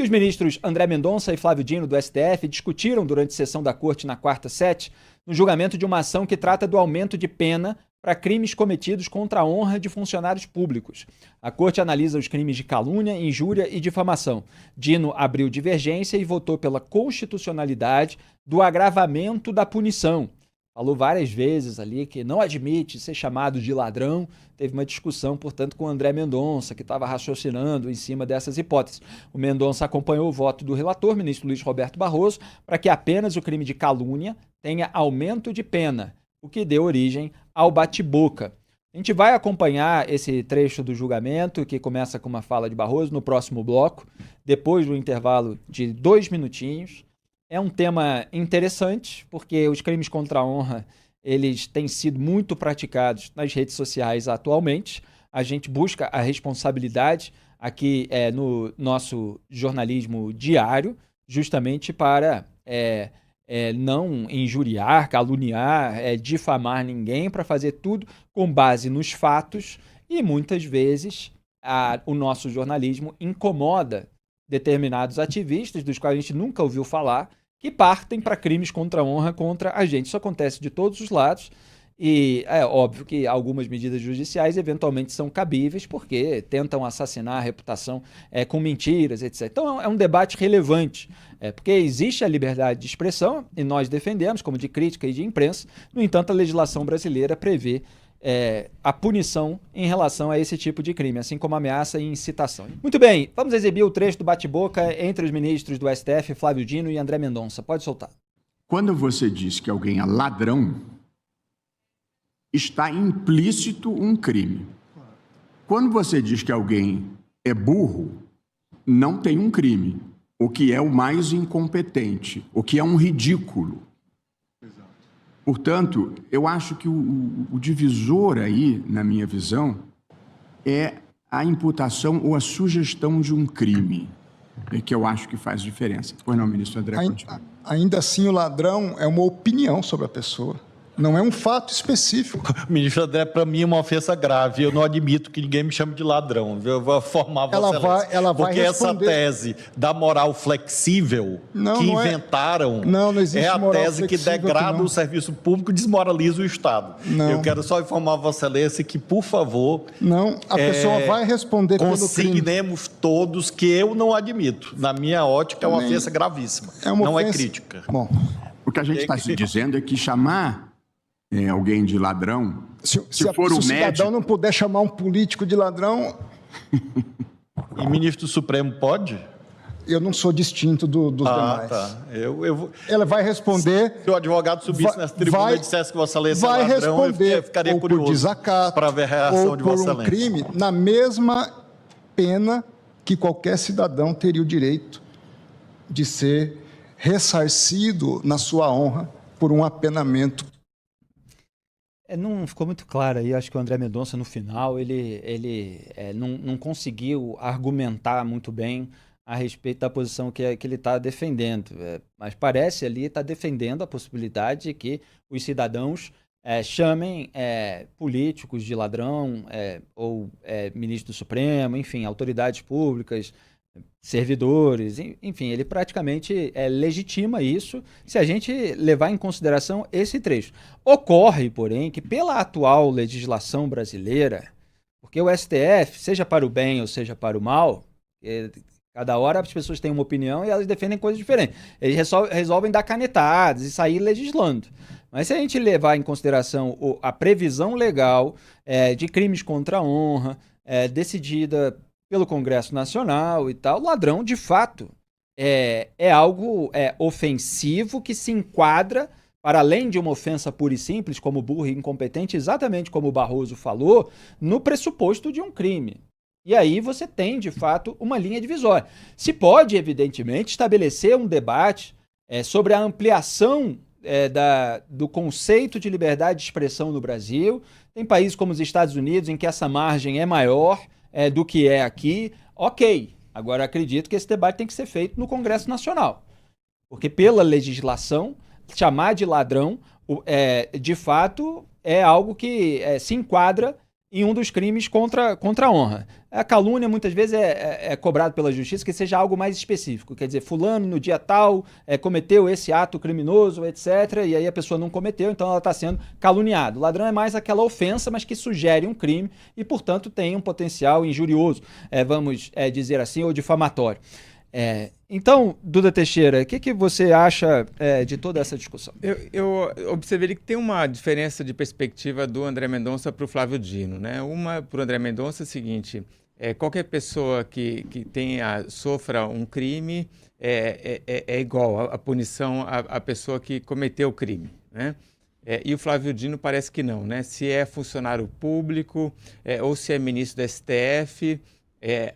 E os ministros André Mendonça e Flávio Dino, do STF, discutiram durante sessão da Corte na quarta sete, no julgamento de uma ação que trata do aumento de pena para crimes cometidos contra a honra de funcionários públicos. A Corte analisa os crimes de calúnia, injúria e difamação. Dino abriu divergência e votou pela constitucionalidade do agravamento da punição. Falou várias vezes ali que não admite ser chamado de ladrão. Teve uma discussão, portanto, com o André Mendonça, que estava raciocinando em cima dessas hipóteses. O Mendonça acompanhou o voto do relator, ministro Luiz Roberto Barroso, para que apenas o crime de calúnia tenha aumento de pena, o que deu origem ao bate-boca. A gente vai acompanhar esse trecho do julgamento, que começa com uma fala de Barroso, no próximo bloco, depois do intervalo de 2 minutinhos. É um tema interessante, porque os crimes contra a honra, eles têm sido muito praticados nas redes sociais atualmente. A gente busca a responsabilidade aqui no nosso jornalismo diário, justamente para não injuriar, caluniar, difamar ninguém, para fazer tudo com base nos fatos, e muitas vezes o nosso jornalismo incomoda determinados ativistas, dos quais a gente nunca ouviu falar, que partem para crimes contra a honra contra a gente. Isso acontece de todos os lados, e é óbvio que algumas medidas judiciais eventualmente são cabíveis, porque tentam assassinar a reputação com mentiras, etc. Então é um debate relevante, porque existe a liberdade de expressão, e nós defendemos, como de crítica e de imprensa. No entanto, a legislação brasileira prevê a punição em relação a esse tipo de crime, assim como ameaça e incitação. Muito bem, vamos exibir o trecho do bate-boca entre os ministros do STF, Flávio Dino e André Mendonça. Pode soltar. Quando você diz que alguém é ladrão, está implícito um crime. Quando você diz que alguém é burro, não tem um crime, o que é o mais incompetente, o que é um ridículo. Portanto, eu acho que o divisor aí, na minha visão, é a imputação ou a sugestão de um crime, que eu acho que faz diferença. Pois não, ministro André? Ainda assim, o ladrão é uma opinião sobre a pessoa. Não é um fato específico. Ministro André, para mim é uma ofensa grave. Eu não admito que ninguém me chame de ladrão. Eu vou formar Vossa Excelência. Porque essa tese da moral flexível que inventaram é a tese que degrada o serviço público e desmoraliza o Estado. Eu quero só informar Vossa Excelência que, por favor... Não, a pessoa vai responder pelo crime. Consignemos todos que eu não admito. Na minha ótica, é uma ofensa gravíssima. Não é crítica. Bom, o que a gente está se dizendo é que chamar alguém de ladrão, se for um médico... cidadão não puder chamar um político de ladrão... E ministro do Supremo pode? Eu não sou distinto dos demais. Tá. Ela vai responder... Se o advogado subisse nessa tribuna e dissesse que Vossa Excelência é ladrão, eu ficaria curioso para ver a reação de Vossa Excelência. Ou por um crime, na mesma pena que qualquer cidadão teria o direito de ser ressarcido na sua honra por um apenamento. Não ficou muito claro aí. Acho que o André Mendonça, no final, ele não conseguiu argumentar muito bem a respeito da posição que ele está defendendo. Mas parece ali estar defendendo a possibilidade de que os cidadãos chamem políticos de ladrão, ou ministro do Supremo, enfim, autoridades públicas, servidores, enfim, ele praticamente legitima isso se a gente levar em consideração esse trecho. Ocorre, porém, que pela atual legislação brasileira, porque o STF, seja para o bem ou seja para o mal, cada hora as pessoas têm uma opinião e elas defendem coisas diferentes. Eles resolvem dar canetadas e sair legislando. Mas se a gente levar em consideração a previsão legal de crimes contra a honra, decidida pelo Congresso Nacional e tal, ladrão, de fato, é algo ofensivo que se enquadra, para além de uma ofensa pura e simples, como burro e incompetente, exatamente como o Barroso falou, no pressuposto de um crime. E aí você tem, de fato, uma linha divisória. Se pode, evidentemente, estabelecer um debate sobre a ampliação do conceito de liberdade de expressão no Brasil. Tem países como os Estados Unidos em que essa margem é maior do que é aqui. Ok, agora acredito que esse debate tem que ser feito no Congresso Nacional, porque pela legislação, chamar de ladrão, de fato, é algo que se enquadra em um dos crimes contra a honra. A calúnia muitas vezes é cobrado pela justiça que seja algo mais específico, quer dizer, fulano no dia tal cometeu esse ato criminoso, etc., e aí a pessoa não cometeu, então ela está sendo caluniada. O ladrão é mais aquela ofensa, mas que sugere um crime e, portanto, tem um potencial injurioso, vamos dizer assim, ou difamatório. Então, Duda Teixeira, o que você acha de toda essa discussão? Eu observei que tem uma diferença de perspectiva do André Mendonça para o Flávio Dino, né? Uma, para o André Mendonça, é o seguinte: qualquer pessoa que sofra um crime é igual a punição à pessoa que cometeu o crime, né? E o Flávio Dino parece que não, né? Se é funcionário público ou se é ministro do STF,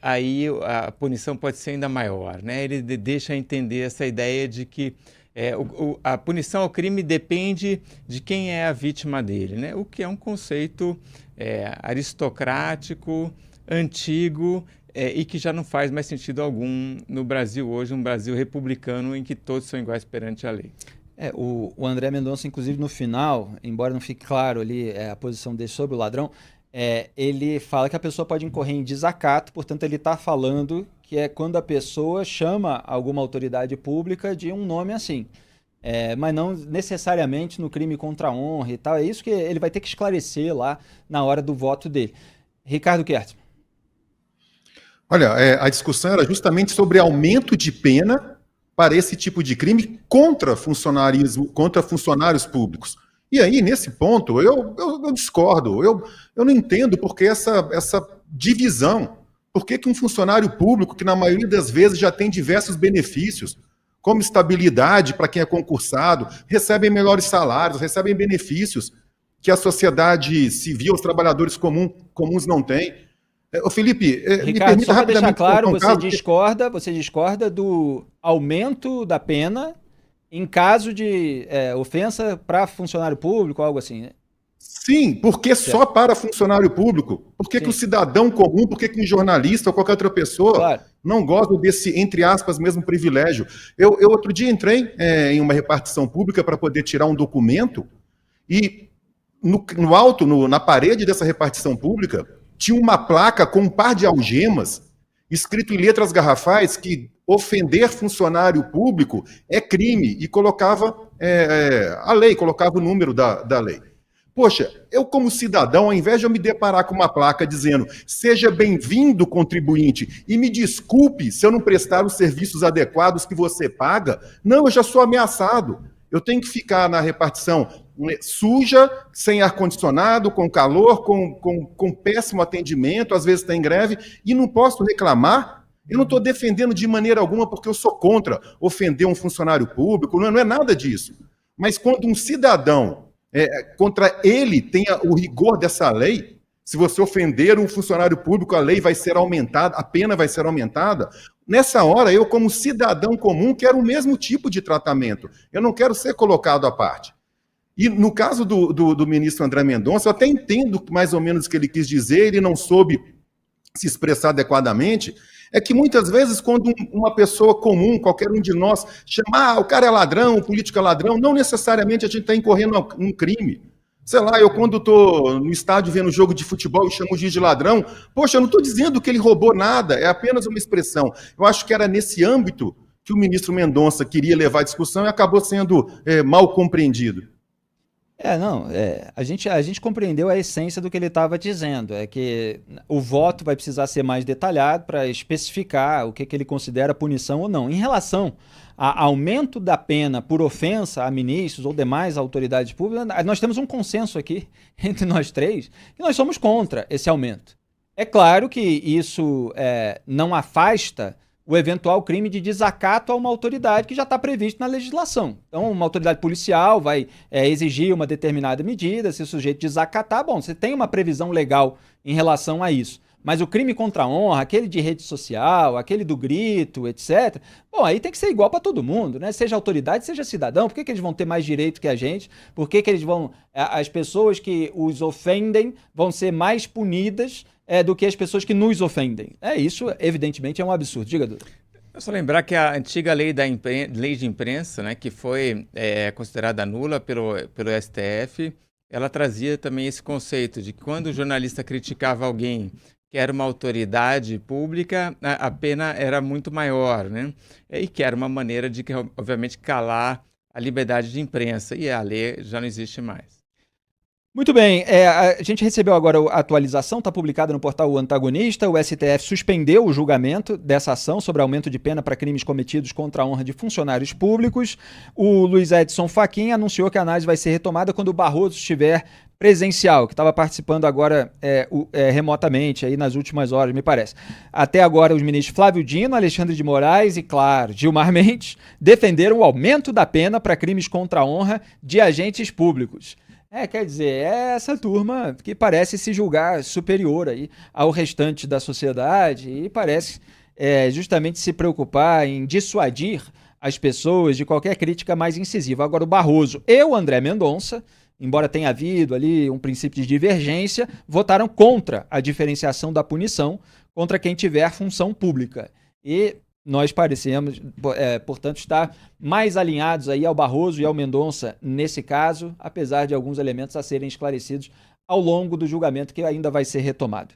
aí a punição pode ser ainda maior, né? Ele deixa entender essa ideia de que a punição ao crime depende de quem é a vítima dele, né? O que é um conceito aristocrático, antigo e que já não faz mais sentido algum no Brasil hoje, um Brasil republicano em que todos são iguais perante a lei. O André Mendonça, inclusive, no final, embora não fique claro ali a posição dele sobre o ladrão, ele fala que a pessoa pode incorrer em desacato, portanto ele está falando que é quando a pessoa chama alguma autoridade pública de um nome assim, mas não necessariamente no crime contra a honra e tal. É isso que ele vai ter que esclarecer lá na hora do voto dele. Ricardo Kertzmann. Olha, a discussão era justamente sobre aumento de pena para esse tipo de crime contra funcionários públicos. E aí, nesse ponto, eu discordo. Eu não entendo por que essa divisão. Por que um funcionário público, que na maioria das vezes já tem diversos benefícios, como estabilidade para quem é concursado, recebem melhores salários, recebem benefícios que a sociedade civil, os trabalhadores comuns não têm. Ô Felipe, Ricardo, só para deixar claro, você discorda do aumento da pena em caso de ofensa para funcionário público, algo assim, né? Sim, porque só para funcionário público? Por que o cidadão comum, por que um jornalista ou qualquer outra pessoa não gosta desse, entre aspas, mesmo privilégio? Eu outro dia entrei em uma repartição pública para poder tirar um documento e no alto, na parede dessa repartição pública, tinha uma placa com um par de algemas, escrito em letras garrafais que ofender funcionário público é crime, e colocava a lei, colocava o número da lei. Poxa, eu como cidadão, ao invés de eu me deparar com uma placa dizendo seja bem-vindo, contribuinte, e me desculpe se eu não prestar os serviços adequados que você paga, não, eu já sou ameaçado. Eu tenho que ficar na repartição suja, sem ar-condicionado, com calor, com péssimo atendimento, às vezes está em greve, e não posso reclamar. Eu não estou defendendo de maneira alguma porque eu sou contra ofender um funcionário público, não é nada disso. Mas quando um cidadão, contra ele tenha o rigor dessa lei, se você ofender um funcionário público, a lei vai ser aumentada, a pena vai ser aumentada. Nessa hora, eu como cidadão comum quero o mesmo tipo de tratamento. Eu não quero ser colocado à parte. E no caso do ministro André Mendonça, eu até entendo mais ou menos o que ele quis dizer, ele não soube se expressar adequadamente, é que muitas vezes quando uma pessoa comum, qualquer um de nós, chama, o cara é ladrão, o político é ladrão, não necessariamente a gente está incorrendo um crime. Sei lá, eu quando estou no estádio vendo jogo de futebol e chamo o juiz de ladrão, poxa, eu não estou dizendo que ele roubou nada, é apenas uma expressão. Eu acho que era nesse âmbito que o ministro Mendonça queria levar a discussão e acabou sendo mal compreendido. A gente compreendeu a essência do que ele estava dizendo, é que o voto vai precisar ser mais detalhado para especificar o que ele considera punição ou não. Em relação a aumento da pena por ofensa a ministros ou demais autoridades públicas, nós temos um consenso aqui entre nós três que nós somos contra esse aumento. É claro que isso não afasta o eventual crime de desacato a uma autoridade que já está previsto na legislação. Então, uma autoridade policial vai exigir uma determinada medida, se o sujeito desacatar, bom, você tem uma previsão legal em relação a isso. Mas o crime contra a honra, aquele de rede social, aquele do grito, etc., bom, aí tem que ser igual para todo mundo, né? Seja autoridade, seja cidadão. Por que eles vão ter mais direito que a gente? Por que eles vão... As pessoas que os ofendem vão ser mais punidas do que as pessoas que nos ofendem? Isso, evidentemente, é um absurdo. Diga, Duda. É só lembrar que a antiga lei de imprensa, né, que foi considerada nula pelo STF, ela trazia também esse conceito de que quando o jornalista criticava alguém que era uma autoridade pública, a pena era muito maior, né? E que era uma maneira de, obviamente, calar a liberdade de imprensa. E a lei já não existe mais. Muito bem, a gente recebeu agora a atualização, está publicada no portal O Antagonista. O STF suspendeu o julgamento dessa ação sobre aumento de pena para crimes cometidos contra a honra de funcionários públicos. O Luiz Edson Fachin anunciou que a análise vai ser retomada quando o Barroso estiver presencial, que estava participando agora remotamente, aí nas últimas horas, me parece. Até agora, os ministros Flávio Dino, Alexandre de Moraes e, claro, Gilmar Mendes defenderam o aumento da pena para crimes contra a honra de agentes públicos. Quer dizer, é essa turma que parece se julgar superior aí ao restante da sociedade e parece justamente se preocupar em dissuadir as pessoas de qualquer crítica mais incisiva. Agora, o Barroso e o André Mendonça, embora tenha havido ali um princípio de divergência, votaram contra a diferenciação da punição contra quem tiver função pública. E nós parecemos, portanto, estar mais alinhados aí ao Barroso e ao Mendonça nesse caso, apesar de alguns elementos a serem esclarecidos ao longo do julgamento que ainda vai ser retomado.